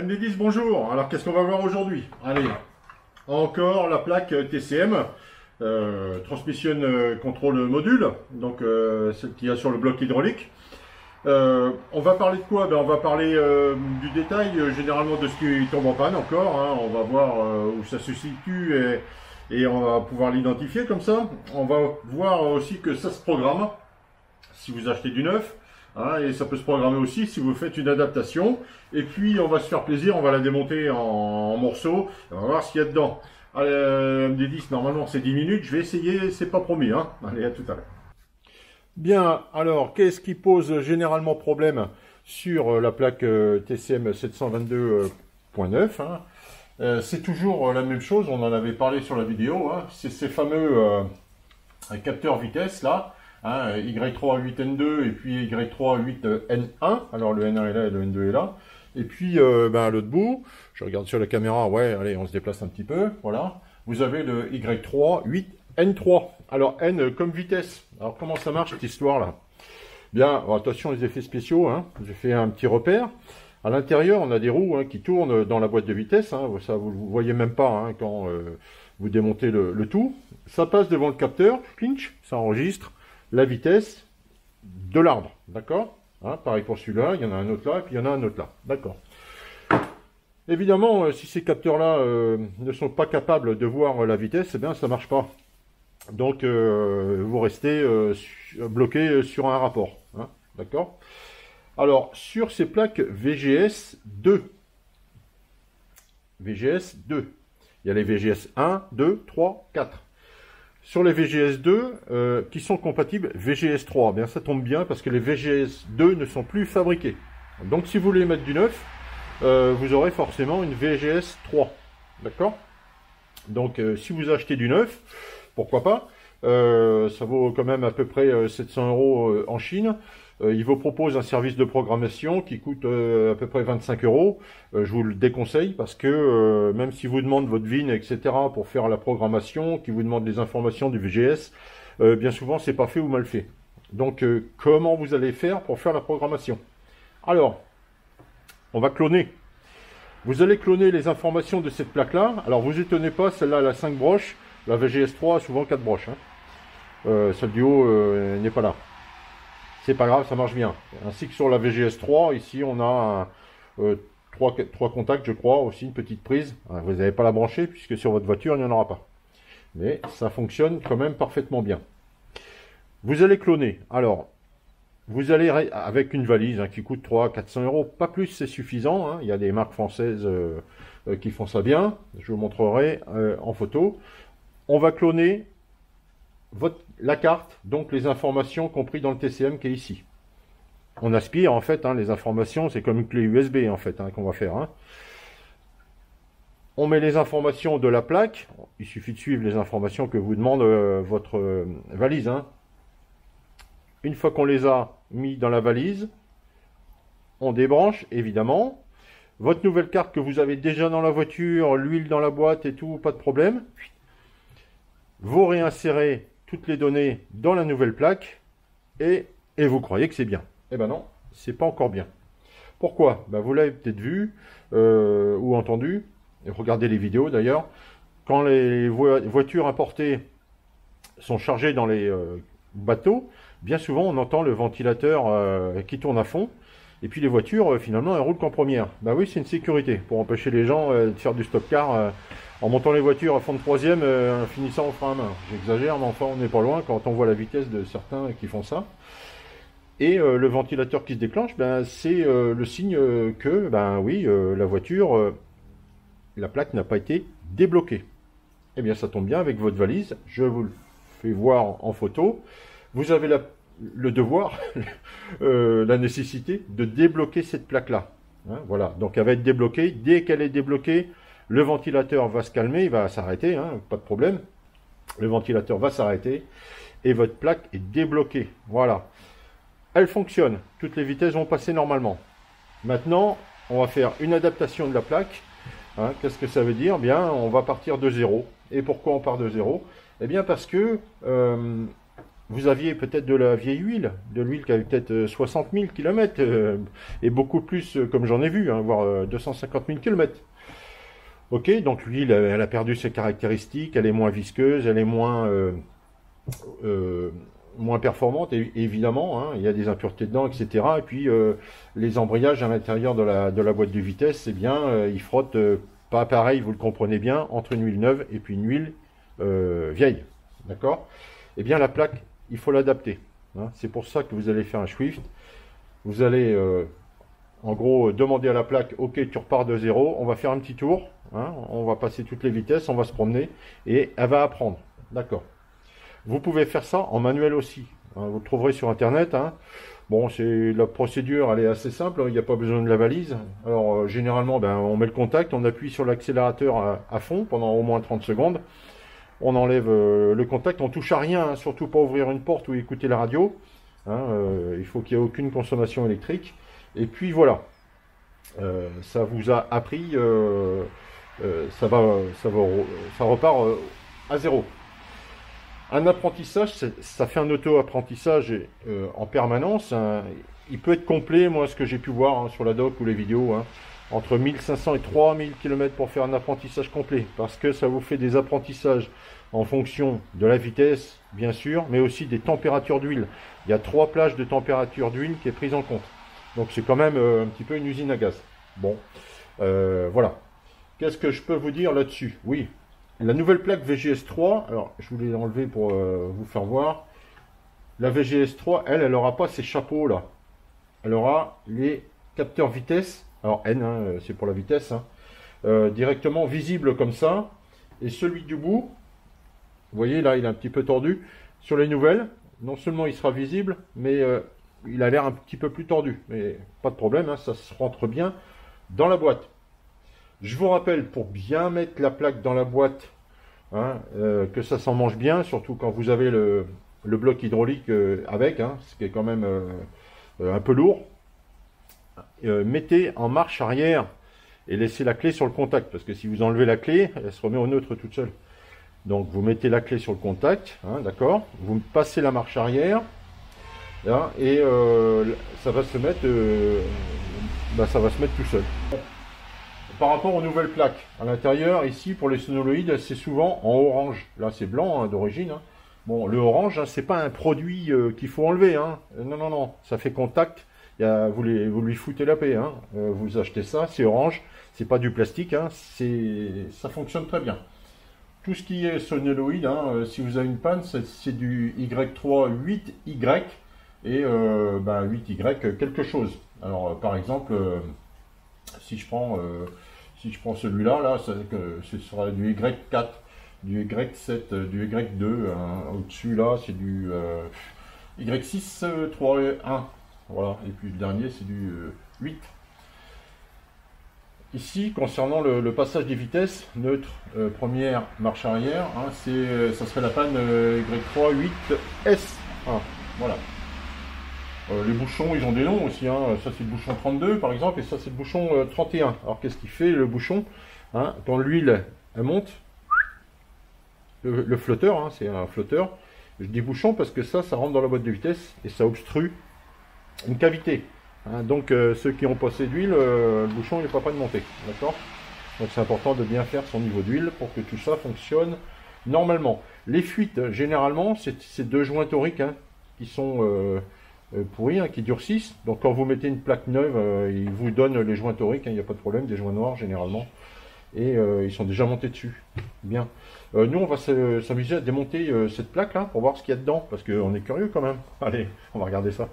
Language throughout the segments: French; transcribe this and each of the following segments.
MD10, bonjour. Alors qu'est-ce qu'on va voir aujourd'hui? Allez, encore la plaque TCM, Transmission Control Module, donc celle qu'il y a sur le bloc hydraulique. On va parler de quoi? On va parler du détail, généralement de ce qui tombe en panne encore, hein. On va voir où ça se situe et on va pouvoir l'identifier comme ça. On va voir aussi que ça se programme si vous achetez du neuf. Hein, et ça peut se programmer aussi si vous faites une adaptation. Et puis on va se faire plaisir, on va la démonter en morceaux. On va voir ce qu'il y a dedans. Allez, MD10, normalement c'est 10 minutes. Je vais essayer, c'est pas promis. Hein. Allez, à tout à l'heure. Bien, alors qu'est-ce qui pose généralement problème sur la plaque TCM 722.9 hein? C'est toujours la même chose, on en avait parlé sur la vidéo. Hein. C'est ces fameux capteurs vitesse là. Hein, Y3-8N2 et puis Y3-8N1. Alors le N1 est là et le N2 est là. Et puis à l'autre bout, je regarde sur la caméra, ouais, allez, on se déplace un petit peu, voilà. Vous avez le Y3-8N3. Alors N comme vitesse. Alors comment ça marche cette histoire là? Bien, alors, attention les effets spéciaux, hein. J'ai fait un petit repère. À l'intérieur, on a des roues hein, qui tournent dans la boîte de vitesse. Hein. Ça, vous ne voyez même pas hein, quand vous démontez le tout. Ça passe devant le capteur, pinch, ça enregistre la vitesse de l'arbre, d'accord hein, pareil pour celui-là, il y en a un autre là, et puis il y en a un autre là, d'accord. Évidemment, si ces capteurs-là ne sont pas capables de voir la vitesse, eh bien ça ne marche pas. Donc, vous restez bloqué sur un rapport, hein, d'accord. Alors, sur ces plaques VGS 2, il y a les VGS 1, 2, 3, 4. Sur les VGS 2 qui sont compatibles VGS 3, bien ça tombe bien parce que les VGS 2 ne sont plus fabriqués. Donc si vous voulez mettre du neuf, vous aurez forcément une VGS 3. D'accord? Donc si vous achetez du neuf, pourquoi pas, ça vaut quand même à peu près 700 € en Chine. Il vous propose un service de programmation qui coûte à peu près 25 €. Je vous le déconseille parce que même si vous demande votre VIN, etc. pour faire la programmation, qui vous demande les informations du VGS, bien souvent c'est pas fait ou mal fait. Donc comment vous allez faire pour faire la programmation? Alors, on va cloner. Vous allez cloner les informations de cette plaque-là. Alors vous étonnez pas, celle-là elle a 5 broches, la VGS 3 a souvent 4 broches. Hein. Celle du haut n'est pas là. C'est pas grave, ça marche bien. Ainsi que sur la VGS 3, ici on a 3 contacts, je crois, aussi une petite prise. Vous n'avez pas la brancher puisque sur votre voiture il n'y en aura pas. Mais ça fonctionne quand même parfaitement bien. Vous allez cloner. Alors, vous allez avec une valise hein, qui coûte 300-400 €, pas plus, c'est suffisant. Hein. Il y a des marques françaises qui font ça bien. Je vous montrerai en photo. On va cloner la carte, donc les informations compris dans le TCM qui est ici. On aspire en fait hein, les informations, c'est comme une clé USB en fait hein, qu'on va faire. Hein. On met les informations de la plaque, il suffit de suivre les informations que vous demande votre valise. Hein. Une fois qu'on les a mis dans la valise, on débranche évidemment. Votre nouvelle carte que vous avez déjà dans la voiture, l'huile dans la boîte et tout, pas de problème. Vous réinsérez toutes les données dans la nouvelle plaque et vous croyez que c'est bien. Eh ben non, c'est pas encore bien. Pourquoi? Ben vous l'avez peut-être vu ou entendu, et regardez les vidéos d'ailleurs, quand les voitures importées sont chargées dans les bateaux, bien souvent on entend le ventilateur qui tourne à fond, et puis les voitures finalement elles roulent qu'en première. Ben oui, c'est une sécurité pour empêcher les gens de faire du stop car en montant les voitures à fond de troisième, en finissant au frein à main. J'exagère, mais enfin on n'est pas loin quand on voit la vitesse de certains qui font ça. Et le ventilateur qui se déclenche, ben, c'est le signe que, ben oui, la voiture, la plaque n'a pas été débloquée. Eh bien ça tombe bien avec votre valise, je vous le fais voir en photo. Vous avez le devoir, la nécessité de débloquer cette plaque-là. Hein, voilà, donc elle va être débloquée. Dès qu'elle est débloquée, le ventilateur va se calmer, il va s'arrêter, hein, pas de problème. Le ventilateur va s'arrêter et votre plaque est débloquée. Voilà. Elle fonctionne. Toutes les vitesses vont passer normalement. Maintenant, on va faire une adaptation de la plaque. Hein, qu'est-ce que ça veut dire? Bien, on va partir de 0. Et pourquoi on part de 0? Eh bien, parce que vous aviez peut-être de la vieille huile, de l'huile qui avait peut-être 60 000 km, et beaucoup plus, comme j'en ai vu, hein, voire 250 000 km. Ok, donc l'huile, elle a perdu ses caractéristiques, elle est moins visqueuse, elle est moins performante, et évidemment, hein, il y a des impuretés dedans, etc. Et puis, les embrayages à l'intérieur de la boîte de vitesse, eh bien, ils frottent pas pareil, vous le comprenez bien, entre une huile neuve et puis une huile vieille. D'accord? Eh bien, la plaque, il faut l'adapter. Hein. C'est pour ça que vous allez faire un Swift. Vous allez, en gros, demander à la plaque, ok, tu repars de zéro, on va faire un petit tour, hein, on va passer toutes les vitesses, on va se promener, et elle va apprendre. D'accord. Vous pouvez faire ça en manuel aussi. Hein, vous le trouverez sur Internet. Hein. Bon, la procédure, elle est assez simple, il n'y a pas besoin de la valise. Alors, généralement, ben, on met le contact, on appuie sur l'accélérateur à fond pendant au moins 30 secondes. On enlève le contact, on touche à rien, hein, surtout pas ouvrir une porte ou écouter la radio. Hein, il faut qu'il n'y ait aucune consommation électrique. Et puis voilà, ça vous a appris, ça repart à zéro. Un apprentissage, ça fait un auto-apprentissage en permanence. Hein. Il peut être complet, moi, ce que j'ai pu voir hein, sur la doc ou les vidéos, hein, entre 1500 et 3000 km pour faire un apprentissage complet. Parce que ça vous fait des apprentissages en fonction de la vitesse, bien sûr, mais aussi des températures d'huile. Il y a 3 plages de température d'huile qui est prise en compte. Donc c'est quand même un petit peu une usine à gaz. Bon, voilà. Qu'est-ce que je peux vous dire là-dessus? Oui. La nouvelle plaque VGS3, alors je voulais l'enlever pour vous faire voir. La VGS3, elle n'aura pas ces chapeaux là. Elle aura les capteurs vitesse, alors N, hein, c'est pour la vitesse, hein, directement visibles comme ça. Et celui du bout, vous voyez là, il est un petit peu tordu. Sur les nouvelles, non seulement il sera visible, mais il a l'air un petit peu plus tordu. Mais pas de problème, hein, ça se rentre bien dans la boîte. Je vous rappelle, pour bien mettre la plaque dans la boîte, hein, que ça s'en mange bien, surtout quand vous avez le bloc hydraulique avec, hein, ce qui est quand même un peu lourd. Mettez en marche arrière et laissez la clé sur le contact, parce que si vous enlevez la clé, elle se remet au neutre toute seule. Donc vous mettez la clé sur le contact, hein, d'accord, vous passez la marche arrière, là, et ça va se mettre tout seul. Par rapport aux nouvelles plaques, à l'intérieur, ici, pour les sonoloïdes, c'est souvent en orange. Là, c'est blanc hein, d'origine. Hein. Bon, le orange, hein, c'est pas un produit qu'il faut enlever. Hein. Non, non, non, ça fait contact. Vous lui foutez la paix. Hein. Vous achetez ça, c'est orange. C'est pas du plastique. Hein. Ça fonctionne très bien. Tout ce qui est sonoloïde, hein, si vous avez une panne, c'est du Y3 8Y et 8Y quelque chose. Alors, par exemple, si je prends celui-là, là, ce sera du Y4, du Y7, du Y2. Hein. Au-dessus, là, c'est du Y6, 3, 1. Voilà. Et puis le dernier, c'est du 8. Ici, concernant le passage des vitesses, neutre, première, marche arrière, hein, ça serait la panne Y3, 8S. Ah, voilà. Les bouchons, ils ont des noms aussi. Hein. Ça, c'est le bouchon 32, par exemple, et ça, c'est le bouchon 31. Alors, qu'est-ce qu'il fait, le bouchon hein, quand l'huile, elle monte, le flotteur, hein, c'est un flotteur. Je dis bouchon parce que ça rentre dans la boîte de vitesse et ça obstrue une cavité. Hein. Donc, ceux qui ont passé d'huile, le bouchon, il n'est pas prêt de monter. D'accord? Donc, c'est important de bien faire son niveau d'huile pour que tout ça fonctionne normalement. Les fuites, généralement, c'est deux joints toriques hein, qui sont... pourris, hein, qui durcissent. Donc quand vous mettez une plaque neuve, il vous donne les joints toriques, il n'y a pas de problème, des joints noirs généralement. Et ils sont déjà montés dessus. Bien. Nous, on va s'amuser à démonter cette plaque là pour voir ce qu'il y a dedans, parce qu'on est curieux quand même. Allez, on va regarder ça.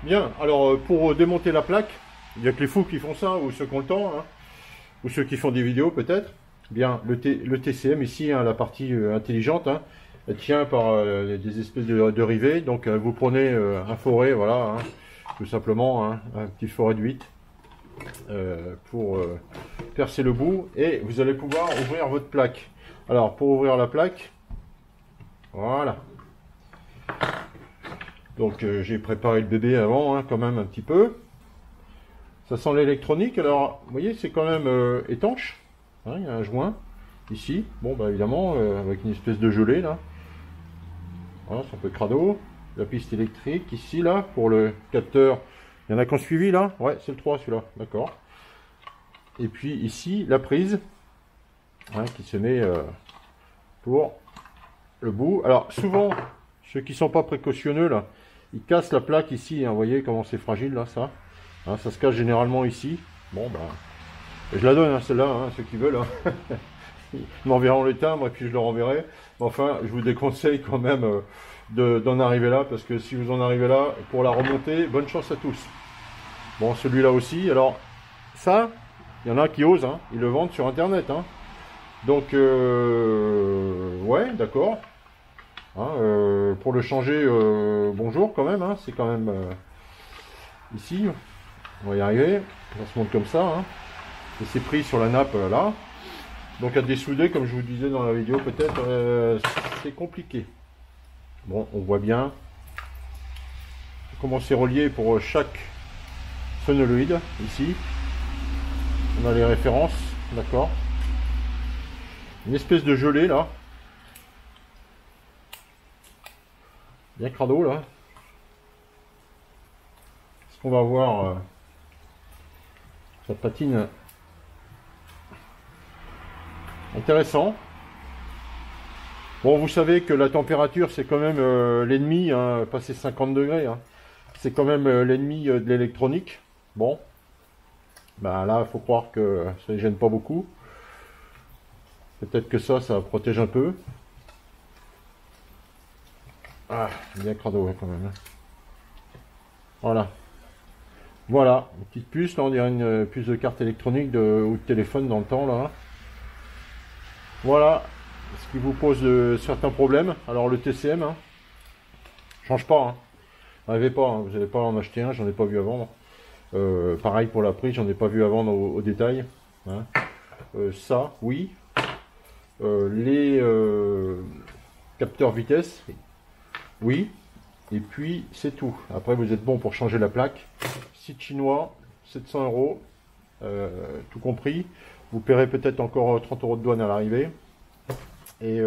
Bien, alors pour démonter la plaque, il n'y a que les fous qui font ça, ou ceux qui ont le temps, hein, ou ceux qui font des vidéos peut-être. Bien, le TCM ici, hein, la partie intelligente, hein, elle tient par des espèces de rivets. Donc vous prenez un forêt, voilà, hein, tout simplement, hein, un petit forêt de 8 pour percer le bout. Et vous allez pouvoir ouvrir votre plaque. Alors pour ouvrir la plaque, voilà. Donc j'ai préparé le bébé avant, hein, quand même un petit peu. Ça sent l'électronique. Alors vous voyez, c'est quand même étanche. Hein, il y a un joint ici. Bon, bah évidemment, avec une espèce de gelée là. Voilà, c'est un peu crado. La piste électrique ici, là, pour le capteur. Il y en a qui ont suivi, là? Ouais, c'est le 3, celui-là. D'accord. Et puis ici, la prise, hein, qui se met pour le bout. Alors, souvent, ceux qui sont pas précautionneux, là, ils cassent la plaque ici. Hein, vous voyez comment c'est fragile, là, ça. Hein, ça se casse généralement ici. Bon, ben, je la donne, hein, celle-là, hein, ceux qui veulent. Hein. Ils m'enverront les timbres et puis je leur enverrai. Enfin, je vous déconseille quand même d'en arriver là, parce que si vous en arrivez là, pour la remonter, bonne chance à tous. Bon, celui-là aussi. Alors, ça, il y en a qui osent, hein, ils le vendent sur Internet. Hein. Donc, ouais, d'accord. Hein, pour le changer, bonjour quand même, hein, c'est quand même ici. On va y arriver. Ça se monte comme ça. Hein. Et c'est pris sur la nappe là. Donc à dessouder, comme je vous disais dans la vidéo, peut-être, c'est compliqué. Bon, on voit bien comment c'est relié pour chaque sonoloïde, ici. On a les références, d'accord. Une espèce de gelée, là. Bien crado, là. Est-ce qu'on va voir ça patine. Intéressant. Bon, vous savez que la température, c'est quand même l'ennemi, hein, passer 50 degrés. Hein. C'est quand même l'ennemi de l'électronique. Bon. Ben là, il faut croire que ça ne gêne pas beaucoup. Peut-être que ça protège un peu. Ah, bien crado, quand même. Voilà. Voilà, une petite puce, là, on dirait une puce de carte électronique ou de téléphone dans le temps, là. Voilà, ce qui vous pose certains problèmes. Alors le TCM, hein, change pas, hein. N'arrivez pas, hein, vous n'allez pas en acheter un, j'en ai pas vu avant. Pareil pour la prise, j'en ai pas vu avant au détail. Hein. Ça, oui. Les capteurs vitesse, oui. Et puis c'est tout. Après vous êtes bon pour changer la plaque. Site chinois, 700 €, tout compris. Vous paierez peut-être encore 30 € de douane à l'arrivée. Et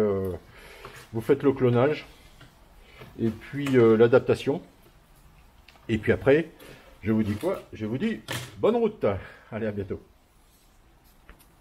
vous faites le clonage. Et puis l'adaptation. Et puis après, je vous dis quoi? Je vous dis bonne route. Allez, à bientôt.